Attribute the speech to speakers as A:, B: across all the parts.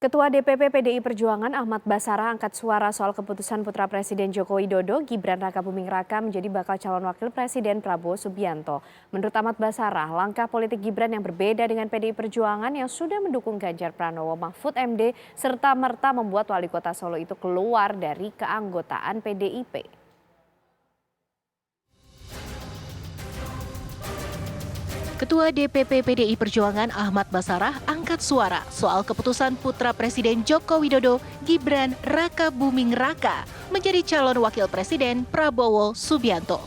A: Ketua DPP PDI Perjuangan Ahmad Basarah angkat suara soal keputusan putra Presiden Joko Widodo, Gibran Rakabuming Raka menjadi bakal calon wakil Presiden Prabowo Subianto. Menurut Ahmad Basarah, langkah politik Gibran yang berbeda dengan PDI Perjuangan yang sudah mendukung Ganjar Pranowo, Mahfud MD, serta merta membuat wali kota Solo itu keluar dari keanggotaan PDIP.
B: Ketua DPP PDI Perjuangan Ahmad Basarah angkat suara soal keputusan putra Presiden Joko Widodo, Gibran Rakabuming Raka, menjadi calon wakil Presiden Prabowo Subianto.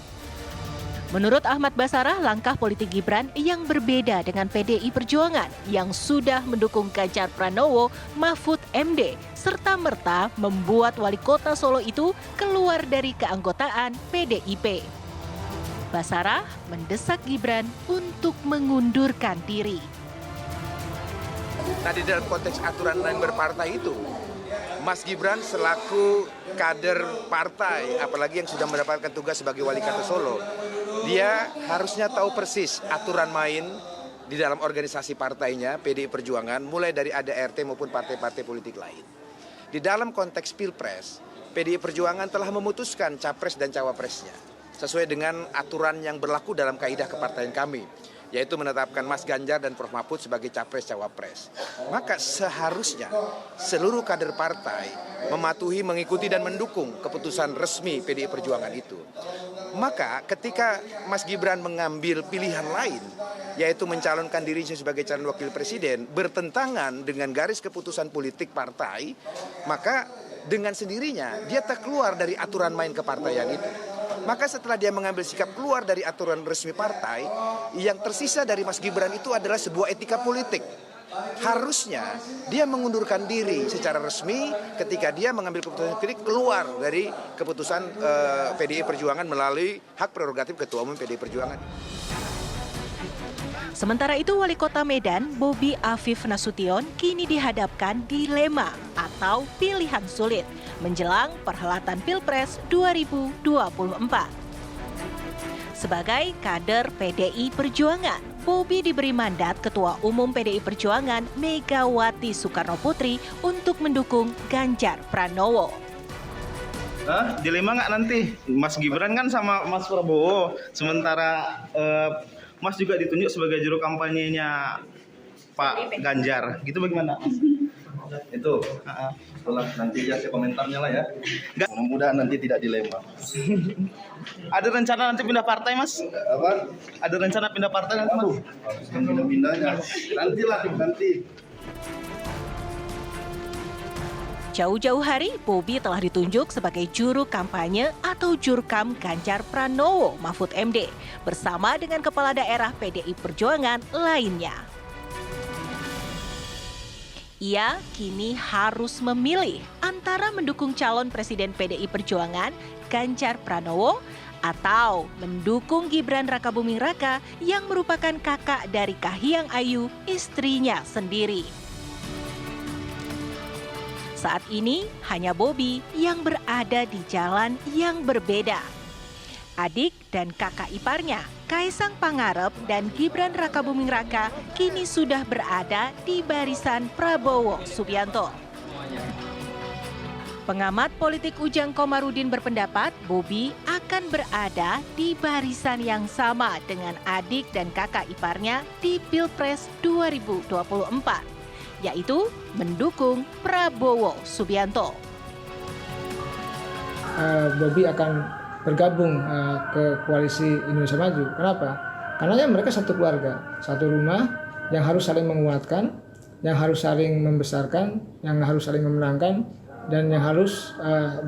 B: Menurut Ahmad Basarah, langkah politik Gibran yang berbeda dengan PDI Perjuangan yang sudah mendukung Ganjar Pranowo, Mahfud MD, serta merta membuat wali kota Solo itu keluar dari keanggotaan PDIP. Basarah mendesak Gibran untuk mengundurkan diri.
C: Nah, di dalam konteks aturan main berpartai itu, Mas Gibran selaku kader partai, apalagi yang sudah mendapatkan tugas sebagai wali kota Solo, dia harusnya tahu persis aturan main di dalam organisasi partainya, PDI Perjuangan, mulai dari ADRT maupun partai-partai politik lain. Di dalam konteks Pilpres, PDI Perjuangan telah memutuskan capres dan cawapresnya sesuai dengan aturan yang berlaku dalam kaidah kepartaian kami, yaitu menetapkan Mas Ganjar dan Prof Mahfud sebagai capres-cawapres. Maka seharusnya seluruh kader partai mematuhi, mengikuti dan mendukung keputusan resmi PDI Perjuangan itu. Maka ketika Mas Gibran mengambil pilihan lain, yaitu mencalonkan dirinya sebagai calon wakil presiden, bertentangan dengan garis keputusan politik partai, maka dengan sendirinya dia tak keluar dari aturan main kepartaian itu. Maka setelah dia mengambil sikap keluar dari aturan resmi partai, yang tersisa dari Mas Gibran itu adalah sebuah etika politik. Harusnya dia mengundurkan diri secara resmi ketika dia mengambil keputusan politik keluar dari keputusan PDI Perjuangan melalui hak prerogatif Ketua Umum PDI Perjuangan.
B: Sementara itu, Wali Kota Medan, Bobi Afif Nasution, kini dihadapkan dilema atau pilihan sulit menjelang perhelatan Pilpres 2024. Sebagai kader PDI Perjuangan, Bobi diberi mandat Ketua Umum PDI Perjuangan Megawati Soekarnoputri untuk mendukung Ganjar Pranowo.
D: Dilema nggak nanti? Mas Gibran kan sama Mas Prabowo, sementara Mas juga ditunjuk sebagai juru kampanyenya Pak Ganjar, gitu bagaimana Mas?
E: Itu setelah nanti ya komentarnya lah ya. Mudah-mudahan nanti tidak dilema.
D: Ada rencana nanti pindah partai, Mas?
E: Apa?
D: Ada rencana pindah partai nanti, Mas?
E: Harus pindah-pindahnya. Nanti.
B: Jauh-jauh hari, Bobi telah ditunjuk sebagai juru kampanye atau jurkam Ganjar Pranowo, Mahfud MD, bersama dengan kepala daerah PDI Perjuangan lainnya. Ia kini harus memilih antara mendukung calon presiden PDI Perjuangan, Ganjar Pranowo, atau mendukung Gibran Rakabuming Raka yang merupakan kakak dari Kahiyang Ayu, istrinya sendiri. Saat ini hanya Bobi yang berada di jalan yang berbeda. Adik dan kakak iparnya, Kaisang Pangarep dan Gibran Rakabuming Raka, kini sudah berada di barisan Prabowo Subianto. Pengamat politik Ujang Komarudin berpendapat Bobi akan berada di barisan yang sama dengan adik dan kakak iparnya di Pilpres 2024. Yaitu mendukung Prabowo Subianto.
F: Bobi akan bergabung ke koalisi Indonesia Maju. Kenapa? Karena mereka satu keluarga, satu rumah yang harus saling menguatkan, yang harus saling membesarkan, yang harus saling memenangkan, dan yang harus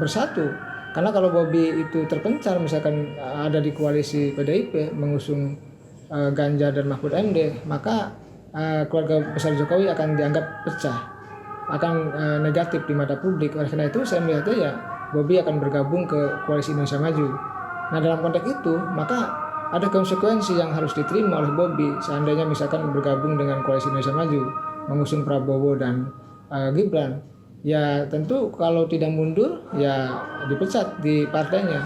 F: bersatu. Karena kalau Bobi itu terpencar, misalkan ada di koalisi PDIP mengusung Ganjar dan Mahfud MD, maka keluarga besar Jokowi akan dianggap pecah, akan negatif di mata publik. Oleh karena itu saya melihatnya ya Bobi akan bergabung ke koalisi Indonesia Maju. Nah dalam konteks itu maka ada konsekuensi yang harus diterima oleh Bobi seandainya misalkan bergabung dengan koalisi Indonesia Maju mengusung Prabowo dan Gibran. Ya tentu kalau tidak mundur ya dipecat di partainya.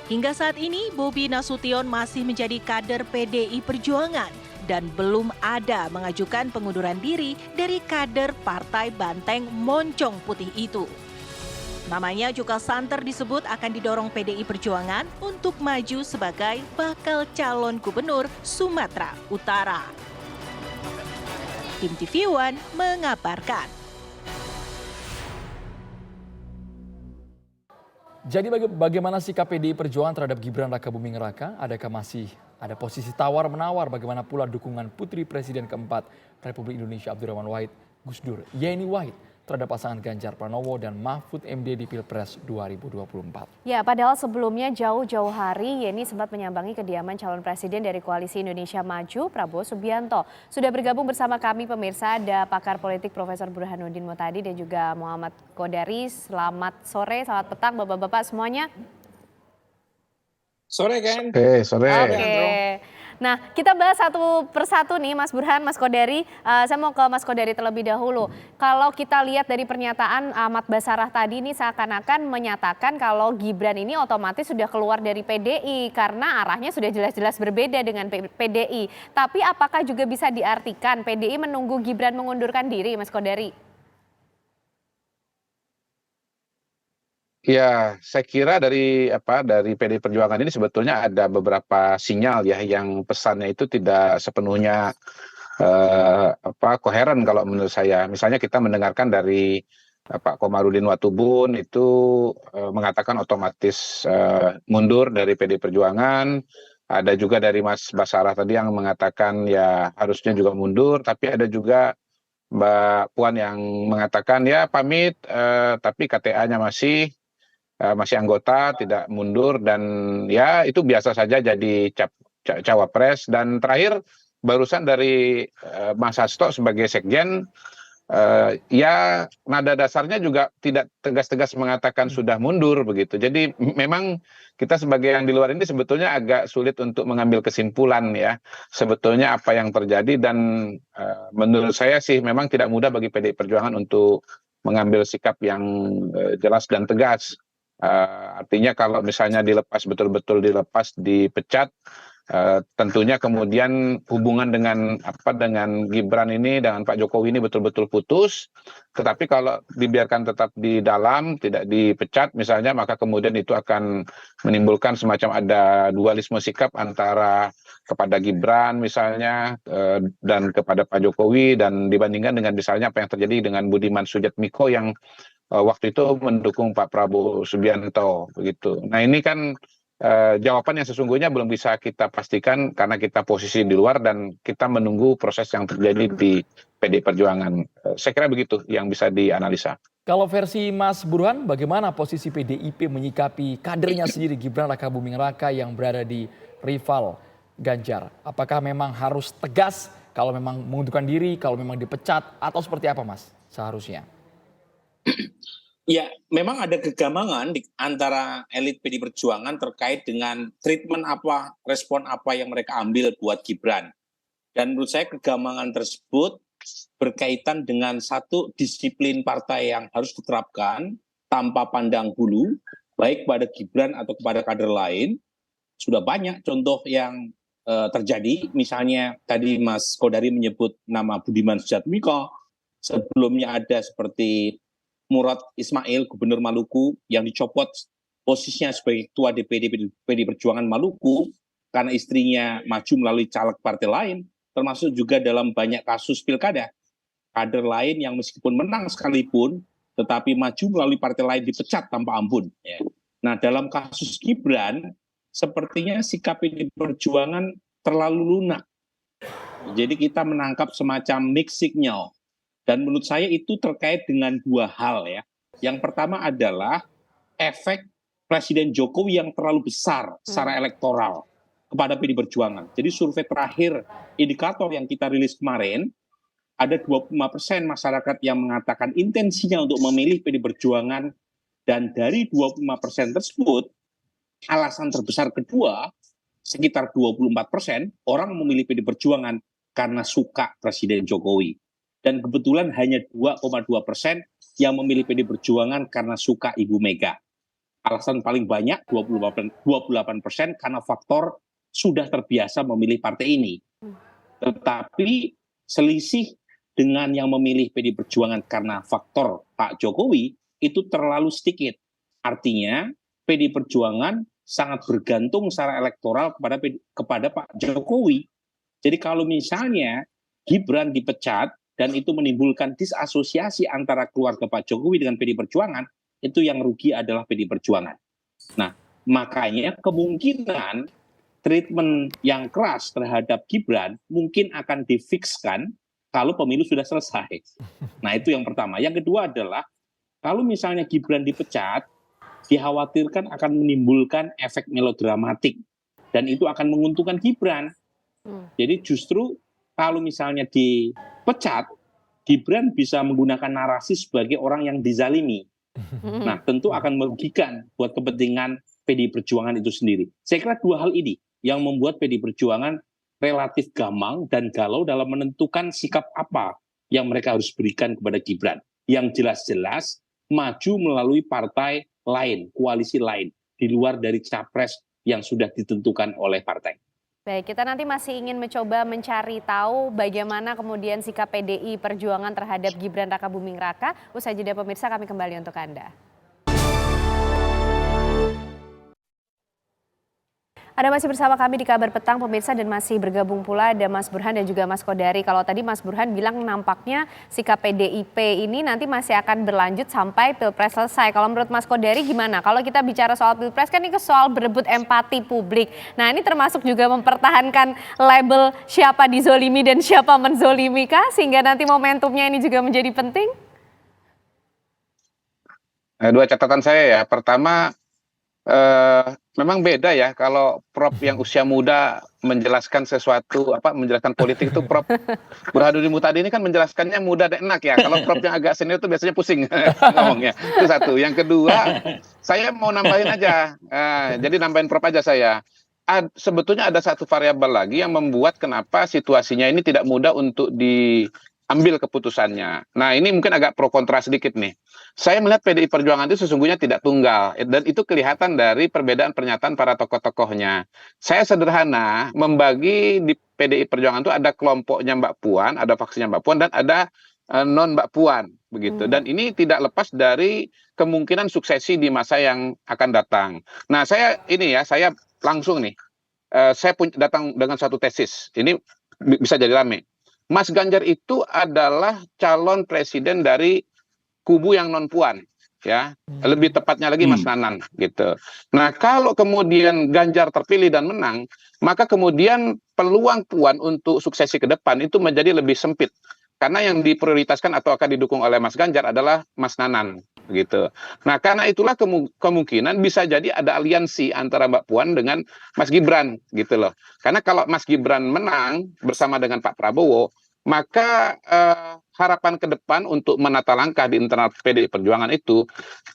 B: Hingga saat ini, Bobi Nasution masih menjadi kader PDI Perjuangan dan belum ada mengajukan pengunduran diri dari kader Partai Banteng Moncong Putih itu. Namanya juga santer disebut akan didorong PDI Perjuangan untuk maju sebagai bakal calon gubernur Sumatera Utara. Tim TV One mengabarkan.
G: Jadi bagaimana sikap PDI Perjuangan terhadap Gibran Rakabuming Raka? Adakah masih ada posisi tawar-menawar? Bagaimana pula dukungan Putri Presiden keempat Republik Indonesia Abdurrahman Wahid Gus Dur Yeni Wahid terhadap pasangan Ganjar Pranowo dan Mahfud MD di Pilpres 2024.
A: Ya, padahal sebelumnya jauh-jauh hari Yeni sempat menyambangi kediaman calon presiden dari Koalisi Indonesia Maju, Prabowo Subianto. Sudah bergabung bersama kami pemirsa, ada pakar politik Profesor Burhanuddin Muhtadi dan juga Muhammad Kodari. Selamat sore, selamat petang Bapak-Bapak semuanya.
H: Sore kan?
E: Sore.
A: Oke. Nah, kita bahas satu persatu nih Mas Burhan, Mas Kodari. Saya mau ke Mas Kodari terlebih dahulu. Kalau kita lihat dari pernyataan Ahmad Basarah tadi ini seakan-akan menyatakan kalau Gibran ini otomatis sudah keluar dari PDI karena arahnya sudah jelas-jelas berbeda dengan PDI. Tapi apakah juga bisa diartikan PDI menunggu Gibran mengundurkan diri, Mas Kodari?
I: Ya, saya kira dari PDI Perjuangan ini sebetulnya ada beberapa sinyal ya yang pesannya itu tidak sepenuhnya koheren kalau menurut saya. Misalnya kita mendengarkan dari Pak Komarudin Watubun itu mengatakan otomatis mundur dari PDI Perjuangan. Ada juga dari Mas Basarah tadi yang mengatakan ya harusnya juga mundur, tapi ada juga Mbak Puan yang mengatakan ya pamit tapi KTA-nya masih anggota, tidak mundur, dan ya itu biasa saja jadi cawapres. Dan terakhir barusan dari Mas Hasto sebagai sekjen, ya nada dasarnya juga tidak tegas-tegas mengatakan sudah mundur begitu. Jadi memang kita sebagai yang di luar ini sebetulnya agak sulit untuk mengambil kesimpulan ya sebetulnya apa yang terjadi, dan menurut saya sih memang tidak mudah bagi PDI Perjuangan untuk mengambil sikap yang jelas dan tegas. Artinya kalau misalnya betul-betul dilepas, dipecat, tentunya kemudian hubungan dengan Gibran ini, dengan Pak Jokowi ini betul-betul putus. Tetapi kalau dibiarkan tetap di dalam, tidak dipecat misalnya, maka kemudian itu akan menimbulkan semacam ada dualisme sikap antara kepada Gibran misalnya dan kepada Pak Jokowi, dan dibandingkan dengan misalnya apa yang terjadi dengan Budiman Sujatmiko yang waktu itu mendukung Pak Prabowo Subianto begitu. Nah ini kan jawaban yang sesungguhnya belum bisa kita pastikan karena kita posisi di luar dan kita menunggu proses yang terjadi di PDI Perjuangan. Saya kira begitu yang bisa dianalisa.
G: Kalau versi Mas Burhan, bagaimana posisi PDIP menyikapi kadernya sendiri Gibran Rakabuming Raka yang berada di rival Ganjar? Apakah memang harus tegas kalau memang mengundurkan diri, kalau memang dipecat, atau seperti apa Mas seharusnya?
H: Ya, memang ada kegamangan di antara elit PDI Perjuangan terkait dengan treatment apa, respon apa yang mereka ambil buat Gibran. Dan menurut saya kegamangan tersebut berkaitan dengan satu disiplin partai yang harus diterapkan tanpa pandang bulu, baik pada Gibran atau kepada kader lain. Sudah banyak contoh yang terjadi, misalnya tadi Mas Kodari menyebut nama Budiman Sujatmiko, sebelumnya ada seperti Murad Ismail, Gubernur Maluku, yang dicopot posisinya sebagai Ketua DPD PDI Perjuangan Maluku karena istrinya maju melalui caleg partai lain, termasuk juga dalam banyak kasus pilkada. Kader lain yang meskipun menang sekalipun, tetapi maju melalui partai lain dipecat tanpa ampun. Ya. Nah, dalam kasus Gibran, sepertinya sikap PDI Perjuangan terlalu lunak. Jadi kita menangkap semacam mixed signal. Dan menurut saya itu terkait dengan dua hal ya. Yang pertama adalah efek Presiden Jokowi yang terlalu besar secara elektoral kepada PDI Perjuangan. Jadi survei terakhir indikator yang kita rilis kemarin, ada 25% masyarakat yang mengatakan intensinya untuk memilih PDI Perjuangan, dan dari 25% tersebut, alasan terbesar kedua, sekitar 24% orang memilih PDI Perjuangan karena suka Presiden Jokowi. Dan kebetulan hanya 2,2% yang memilih PDI Perjuangan karena suka Ibu Mega. Alasan paling banyak 28% karena faktor sudah terbiasa memilih partai ini. Tetapi selisih dengan yang memilih PD Perjuangan karena faktor Pak Jokowi itu terlalu sedikit. Artinya PD Perjuangan sangat bergantung secara elektoral kepada Pak Jokowi. Jadi kalau misalnya Gibran dipecat dan itu menimbulkan disasosiasi antara keluarga Pak Jokowi dengan PD Perjuangan, itu yang rugi adalah PD Perjuangan. Nah, makanya kemungkinan treatment yang keras terhadap Gibran mungkin akan difikskan kalau pemilu sudah selesai. Nah, itu yang pertama. Yang kedua adalah kalau misalnya Gibran dipecat, dikhawatirkan akan menimbulkan efek melodramatik dan itu akan menguntungkan Gibran. Jadi justru kalau misalnya dipecat, Gibran bisa menggunakan narasi sebagai orang yang dizalimi. Nah, tentu akan merugikan buat kepentingan PDI Perjuangan itu sendiri. Saya kira dua hal ini yang membuat PDI Perjuangan relatif gamang dan galau dalam menentukan sikap apa yang mereka harus berikan kepada Gibran. Yang jelas-jelas maju melalui partai lain, koalisi lain, di luar dari capres yang sudah ditentukan oleh partai.
A: Baik, kita nanti masih ingin mencoba mencari tahu bagaimana kemudian sikap PDI Perjuangan terhadap Gibran Rakabuming Raka. Usai jeda pemirsa, kami kembali untuk Anda. Anda masih bersama kami di Kabar Petang pemirsa dan masih bergabung pula ada Mas Burhan dan juga Mas Kodari. Kalau tadi Mas Burhan bilang nampaknya sikap PDIP ini nanti masih akan berlanjut sampai Pilpres selesai. Kalau menurut Mas Kodari gimana? Kalau kita bicara soal Pilpres kan ini soal berebut empati publik. Nah, ini termasuk juga mempertahankan label siapa dizolimi dan siapa menzolimi kah? Sehingga nanti momentumnya ini juga menjadi penting?
I: Dua catatan saya ya. Pertama, memang beda ya kalau Prof yang usia muda menjelaskan sesuatu, menjelaskan politik itu Prof Burhanuddin Muhtadi ini kan menjelaskannya mudah dan enak ya. Kalau Prof yang agak senior itu biasanya pusing ngomongnya. Itu satu. Yang kedua, saya mau nambahin aja. Jadi nambahin Prof aja saya. Sebetulnya ada satu variabel lagi yang membuat kenapa situasinya ini tidak mudah untuk diambil keputusannya. Nah, ini mungkin agak pro kontra sedikit nih. Saya melihat PDI Perjuangan itu sesungguhnya tidak tunggal dan itu kelihatan dari perbedaan pernyataan para tokoh-tokohnya. Saya sederhana membagi di PDI Perjuangan itu ada kelompoknya Mbak Puan, ada faksinya Mbak Puan dan ada non Mbak Puan begitu. Dan ini tidak lepas dari kemungkinan suksesi di masa yang akan datang. Nah, saya langsung nih. Saya datang dengan satu tesis. Ini bisa jadi rame. Mas Ganjar itu adalah calon presiden dari kubu yang non Puan, ya, lebih tepatnya lagi Mas Nanan, gitu. Nah, kalau kemudian Ganjar terpilih dan menang, maka kemudian peluang Puan untuk suksesi ke depan itu menjadi lebih sempit, karena yang diprioritaskan atau akan didukung oleh Mas Ganjar adalah Mas Nanan, gitu. Nah, karena itulah kemungkinan bisa jadi ada aliansi antara Mbak Puan dengan Mas Gibran, gitu loh. Karena kalau Mas Gibran menang bersama dengan Pak Prabowo, maka harapan ke depan untuk menata langkah di internal PDI Perjuangan itu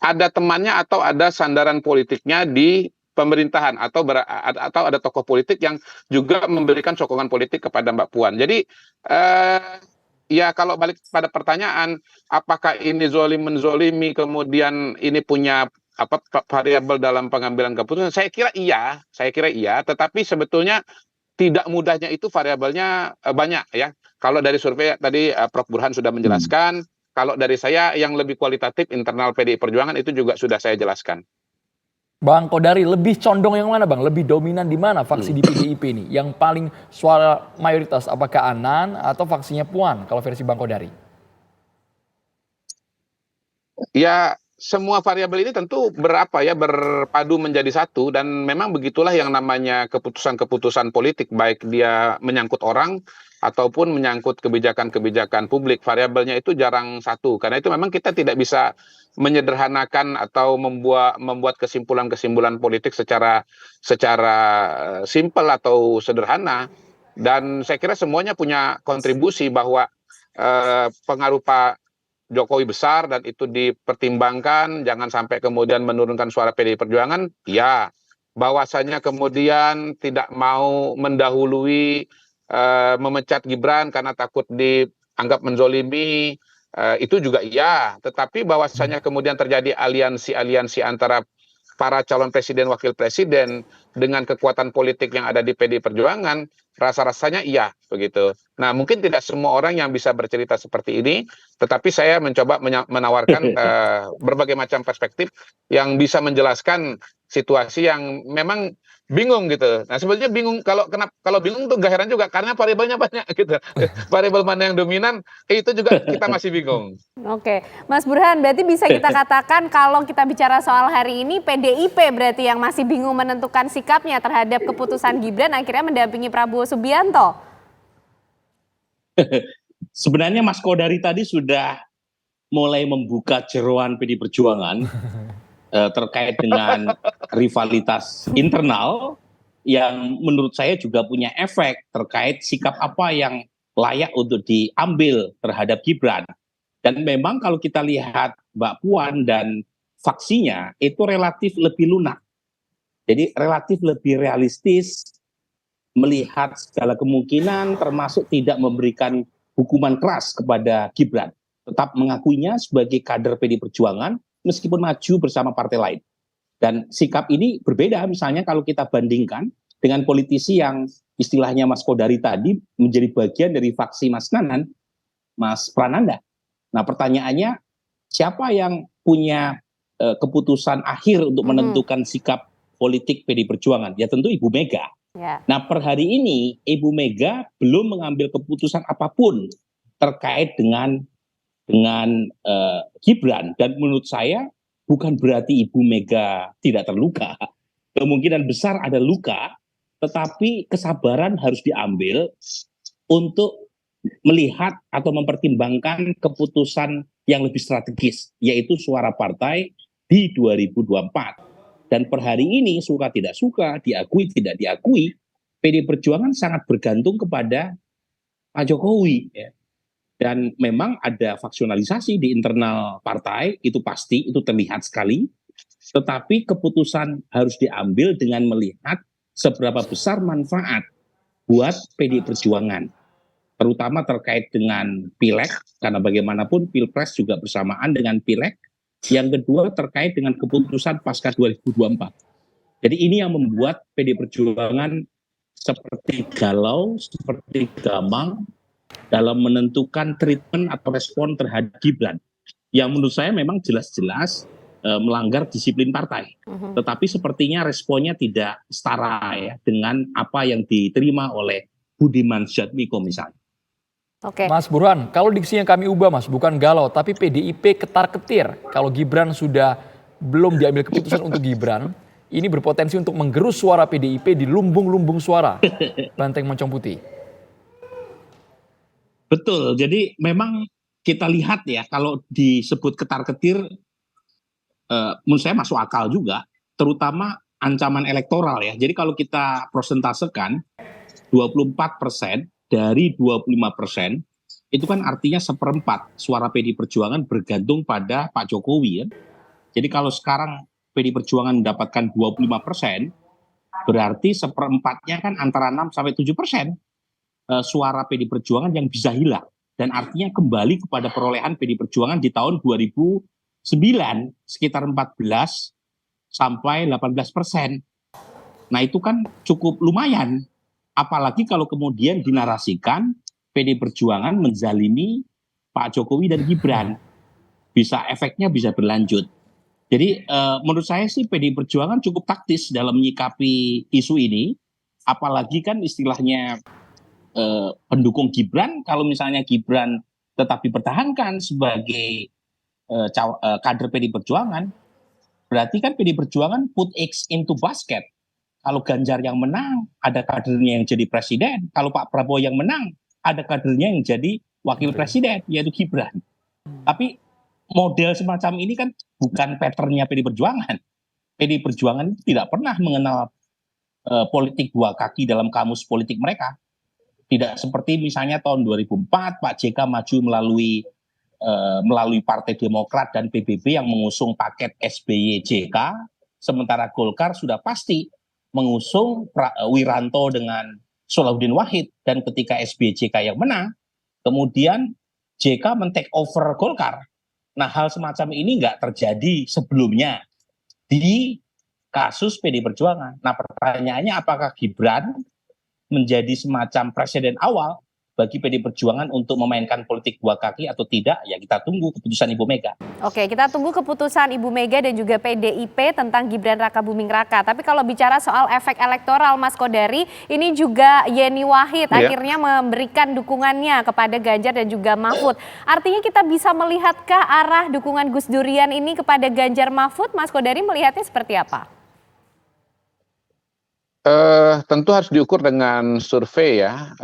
I: ada temannya atau ada sandaran politiknya di pemerintahan atau ada tokoh politik yang juga memberikan sokongan politik kepada Mbak Puan. Jadi ya kalau balik pada pertanyaan apakah ini zolim menzolimi kemudian ini punya variabel dalam pengambilan keputusan, saya kira iya, tetapi sebetulnya tidak mudahnya itu variabelnya banyak ya. Kalau dari survei tadi Prof Burhan sudah menjelaskan, kalau dari saya yang lebih kualitatif internal PDI Perjuangan itu juga sudah saya jelaskan.
G: Bang Kodari, lebih condong yang mana Bang? Lebih dominan di mana faksi di PDIP ini? Yang paling suara mayoritas, apakah Anan atau faksinya Puan kalau versi Bang Kodari?
I: Ya, semua variabel ini tentu berpadu menjadi satu dan memang begitulah yang namanya keputusan-keputusan politik, baik dia menyangkut orang ataupun menyangkut kebijakan-kebijakan publik, variabelnya itu jarang satu. Karena itu memang kita tidak bisa menyederhanakan atau membuat kesimpulan-kesimpulan politik secara simpel atau sederhana. Dan saya kira semuanya punya kontribusi bahwa pengaruh Pak Jokowi besar dan itu dipertimbangkan, jangan sampai kemudian menurunkan suara PDI Perjuangan, ya. Bahwasanya kemudian tidak mau mendahului memecat Gibran karena takut dianggap menzolimi, itu juga iya. Tetapi bahwasanya kemudian terjadi aliansi antara para calon presiden, wakil presiden dengan kekuatan politik yang ada di PDI Perjuangan, rasa-rasanya iya begitu. Nah, mungkin tidak semua orang yang bisa bercerita seperti ini, tetapi saya mencoba menawarkan berbagai macam perspektif yang bisa menjelaskan situasi yang memang bingung gitu. Nah, sebenarnya bingung kalau bingung tuh gak heran juga karena variabelnya banyak gitu. Variabel mana yang dominan itu juga kita masih bingung.
A: Oke, Mas Burhan, berarti bisa kita katakan kalau kita bicara soal hari ini PDIP berarti yang masih bingung menentukan sikapnya terhadap keputusan Gibran akhirnya mendampingi Prabowo Subianto.
H: Sebenarnya Mas Kodari tadi sudah mulai membuka jeroan PD Perjuangan terkait dengan rivalitas internal yang menurut saya juga punya efek terkait sikap apa yang layak untuk diambil terhadap Gibran. Dan memang kalau kita lihat Mbak Puan dan faksinya itu relatif lebih lunak. Jadi relatif lebih realistis melihat segala kemungkinan termasuk tidak memberikan hukuman keras kepada Gibran. Tetap mengakuinya sebagai kader PD Perjuangan meskipun maju bersama partai lain. Dan sikap ini berbeda misalnya kalau kita bandingkan dengan politisi yang istilahnya Mas Kodari tadi menjadi bagian dari faksi Mas Nanan, Mas Prananda. Nah pertanyaannya siapa yang punya keputusan akhir untuk menentukan sikap politik PD Perjuangan? Ya tentu Ibu Mega.
A: Ya.
H: Nah per hari ini Ibu Mega belum mengambil keputusan apapun terkait dengan Gibran, dan menurut saya bukan berarti Ibu Mega tidak terluka. Kemungkinan besar ada luka, tetapi kesabaran harus diambil untuk melihat atau mempertimbangkan keputusan yang lebih strategis, yaitu suara partai di 2024. Dan per hari ini suka tidak suka, diakui tidak diakui, PD Perjuangan sangat bergantung kepada Pak Jokowi. Ya. Dan memang ada faksionalisasi di internal partai, itu pasti, itu terlihat sekali. Tetapi keputusan harus diambil dengan melihat seberapa besar manfaat buat PD Perjuangan. Terutama terkait dengan Pileg, karena bagaimanapun Pilpres juga bersamaan dengan Pileg. Yang kedua terkait dengan keputusan pasca 2024. Jadi ini yang membuat PD Perjuangan seperti galau, seperti gamang, dalam menentukan treatment atau respon terhadap Gibran yang menurut saya memang jelas-jelas melanggar disiplin partai. Tetapi sepertinya responnya tidak setara ya dengan apa yang diterima oleh Budiman Sujatmiko misalnya.
A: Oke.
G: Mas Burhan, kalau diksinya kami ubah Mas, bukan galau tapi PDIP ketar-ketir. Kalau Gibran sudah belum diambil keputusan untuk Gibran, ini berpotensi untuk menggerus suara PDIP di lumbung-lumbung suara Banteng Moncong Putih.
H: Betul, jadi memang kita lihat ya kalau disebut ketar-ketir menurut saya masuk akal juga, terutama ancaman elektoral ya. Jadi kalau kita persentasekan 24% dari 25%, itu kan artinya 1/4 suara PD Perjuangan bergantung pada Pak Jokowi ya. Jadi kalau sekarang PD Perjuangan mendapatkan 25%, berarti 1/4-nya kan antara 6-7% suara PD Perjuangan yang bisa hilang. Dan artinya kembali kepada perolehan PD Perjuangan di tahun 2009 sekitar 14 sampai 18%. Nah itu kan cukup lumayan. Apalagi kalau kemudian dinarasikan PD Perjuangan menzalimi Pak Jokowi dan Gibran. Efeknya bisa berlanjut. Jadi menurut saya sih PD Perjuangan cukup taktis dalam menyikapi isu ini. Apalagi kan istilahnya pendukung Gibran, kalau misalnya Gibran tetap dipertahankan sebagai kader PD Perjuangan, berarti kan PD Perjuangan put eggs into basket. Kalau Ganjar yang menang, ada kadernya yang jadi presiden. Kalau Pak Prabowo yang menang, ada kadernya yang jadi wakil presiden, yaitu Gibran. Tapi model semacam ini kan bukan patternnya PD Perjuangan. PD Perjuangan tidak pernah mengenal politik dua kaki dalam kamus politik mereka. Tidak seperti misalnya tahun 2004 Pak JK maju melalui Partai Demokrat dan PBB yang mengusung paket SBY JK, sementara Golkar sudah pasti mengusung Wiranto dengan Solahuddin Wahid, dan ketika SBY JK yang menang, kemudian JK men-take over Golkar. Nah hal semacam ini nggak terjadi sebelumnya di kasus PD Perjuangan. Nah, pertanyaannya apakah Gibran menjadi semacam presiden awal bagi PD Perjuangan untuk memainkan politik dua kaki atau tidak? Ya kita tunggu keputusan Ibu Mega.
A: Oke, kita tunggu keputusan Ibu Mega dan juga PDIP tentang Gibran Raka Buming Raka. Tapi kalau bicara soal efek elektoral, Mas Kodari, ini juga Yeni Wahid akhirnya memberikan dukungannya kepada Ganjar dan juga Mahfud. Artinya kita bisa melihatkah arah dukungan Gus Durian ini kepada Ganjar Mahfud? Mas Kodari melihatnya seperti apa?
I: Tentu harus diukur dengan survei ya,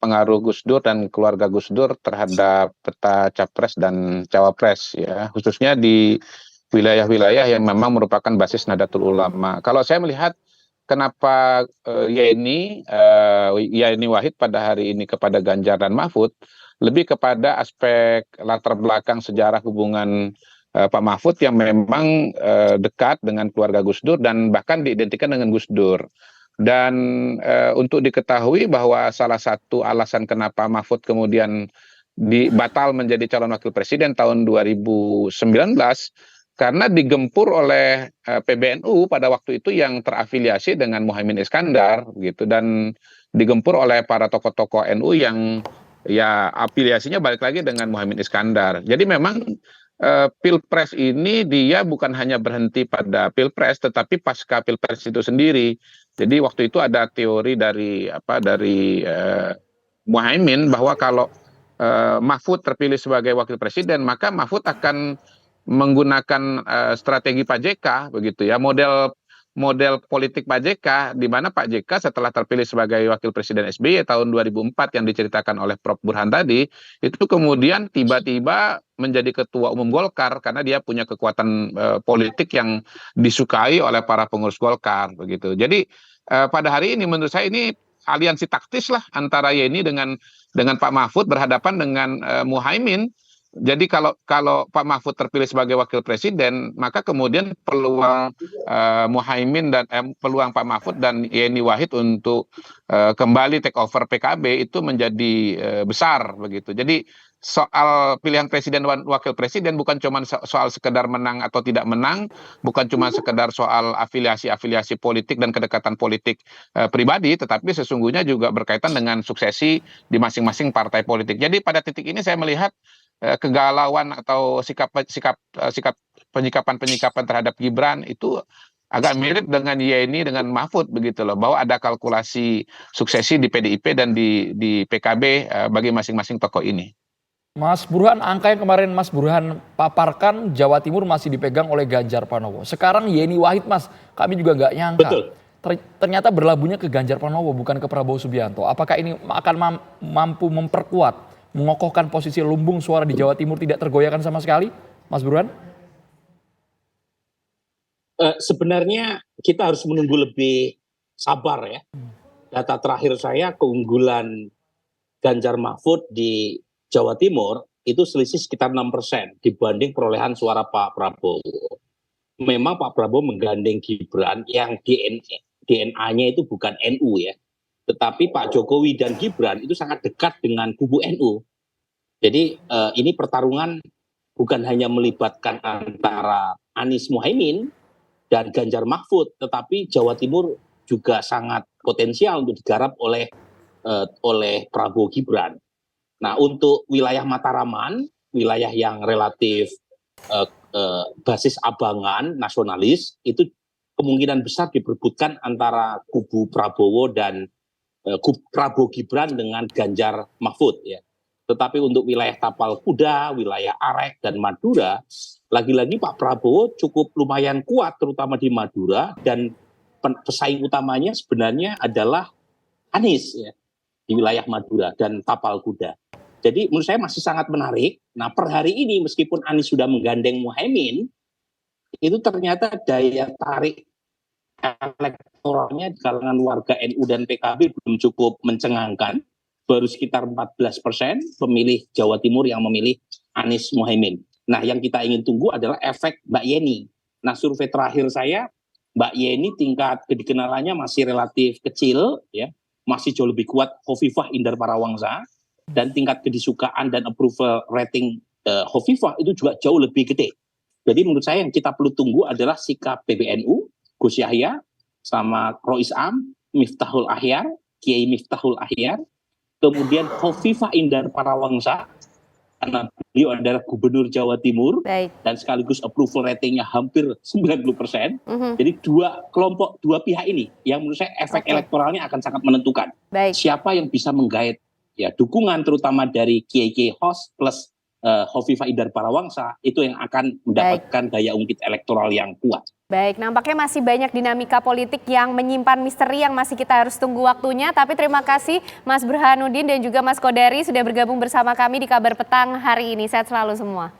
I: pengaruh Gus Dur dan keluarga Gus Dur terhadap peta capres dan cawapres ya, khususnya di wilayah-wilayah yang memang merupakan basis Nahdlatul Ulama. Kalau saya melihat kenapa Yeni Wahid pada hari ini kepada Ganjar dan Mahfud, lebih kepada aspek latar belakang sejarah hubungan Pak Mahfud yang memang dekat dengan keluarga Gus Dur dan bahkan diidentikan dengan Gus Dur. Dan untuk diketahui bahwa salah satu alasan kenapa Mahfud kemudian batal menjadi calon wakil presiden tahun 2019 karena digempur oleh PBNU pada waktu itu yang terafiliasi dengan Muhaimin Iskandar gitu, dan digempur oleh para tokoh-tokoh NU yang ya afiliasinya balik lagi dengan Muhaimin Iskandar. Jadi memang Pilpres ini dia bukan hanya berhenti pada Pilpres tetapi pasca Pilpres itu sendiri. Jadi waktu itu ada teori dari Muhaimin bahwa kalau Mahfud terpilih sebagai wakil presiden maka Mahfud akan menggunakan strategi Pak JK begitu ya, model politik Pak JK, di mana Pak JK setelah terpilih sebagai wakil presiden SBY tahun 2004 yang diceritakan oleh Prof. Burhan tadi, itu kemudian tiba-tiba menjadi ketua umum Golkar karena dia punya kekuatan politik yang disukai oleh para pengurus Golkar begitu. Jadi pada hari ini menurut saya ini aliansi taktis lah antara Yeni dengan Pak Mahfud berhadapan dengan Muhaimin. Jadi kalau Pak Mahfud terpilih sebagai wakil presiden, maka kemudian peluang Muhaimin dan peluang Pak Mahfud dan Yeni Wahid untuk kembali take over PKB itu menjadi besar begitu. Jadi soal pilihan presiden dan wakil presiden bukan cuma soal sekedar menang atau tidak menang, bukan cuma sekedar soal afiliasi politik dan kedekatan politik pribadi, tetapi sesungguhnya juga berkaitan dengan suksesi di masing-masing partai politik. Jadi pada titik ini saya melihat kegalauan atau penyikapan terhadap Gibran itu agak mirip dengan Yeni dengan Mahfud begitu loh, bahwa ada kalkulasi suksesi di PDIP dan di PKB bagi masing-masing tokoh ini.
G: Mas Burhan, angka yang kemarin Mas Burhan paparkan Jawa Timur masih dipegang oleh Ganjar Pranowo. Sekarang Yeni Wahid, Mas, kami juga nggak nyangka.
H: Betul.
G: Ternyata berlabuhnya ke Ganjar Pranowo bukan ke Prabowo Subianto. Apakah ini akan mampu memperkuat, mengokohkan posisi lumbung suara di Jawa Timur tidak tergoyahkan sama sekali, Mas Burhan?
H: Sebenarnya kita harus menunggu lebih sabar ya. Data terakhir saya keunggulan Ganjar Mahfud di Jawa Timur itu selisih sekitar 6% dibanding perolehan suara Pak Prabowo. Memang Pak Prabowo menggandeng Gibran yang DNA-nya itu bukan NU ya. Tetapi Pak Jokowi dan Gibran itu sangat dekat dengan kubu NU. Jadi ini pertarungan bukan hanya melibatkan antara Anies Muhaimin dan Ganjar Mahfud, tetapi Jawa Timur juga sangat potensial untuk digarap oleh Prabowo Gibran. Nah, untuk wilayah Mataraman, wilayah yang relatif basis abangan nasionalis, itu kemungkinan besar diperebutkan antara kubu Prabowo dan Prabowo Gibran dengan Ganjar Mahfud ya. Tetapi untuk wilayah Tapal Kuda, wilayah Arek dan Madura, lagi-lagi Pak Prabowo cukup lumayan kuat terutama di Madura, dan pesaing utamanya sebenarnya adalah Anies ya, di wilayah Madura dan Tapal Kuda. Jadi menurut saya masih sangat menarik. Nah, per hari ini meskipun Anies sudah menggandeng Muhaimin, itu ternyata daya tarik elektoralnya di kalangan warga NU dan PKB belum cukup mencengangkan. Baru sekitar 14% pemilih Jawa Timur yang memilih Anies Muhaimin. Nah, yang kita ingin tunggu adalah efek Mbak Yeni. Nah, survei terakhir saya, Mbak Yeni tingkat kedikenalannya masih relatif kecil, ya, masih jauh lebih kuat Hovifah Indar Parawangsa, dan tingkat kedisukaan dan approval rating Hovifah itu juga jauh lebih gede. Jadi menurut saya yang kita perlu tunggu adalah sikap PBNU Gus Yahya, sama Rois Am, Miftahul Ahyar, Kiai Miftahul Ahyar, kemudian Khofifah Indar Parawangsa, karena beliau adalah Gubernur Jawa Timur,
A: Baik.
H: dan sekaligus approval ratingnya hampir 90%. Jadi dua pihak ini yang menurut saya efek elektoralnya akan sangat menentukan.
A: Baik.
H: Siapa yang bisa menggait ya dukungan terutama dari Kiai Hos plus Khofifah Indar Parawangsa, itu yang akan mendapatkan daya ungkit elektoral yang kuat.
A: Baik, nampaknya masih banyak dinamika politik yang menyimpan misteri yang masih kita harus tunggu waktunya. Tapi terima kasih Mas Burhanuddin dan juga Mas Kodari sudah bergabung bersama kami di Kabar Petang hari ini. Sehat selalu semua.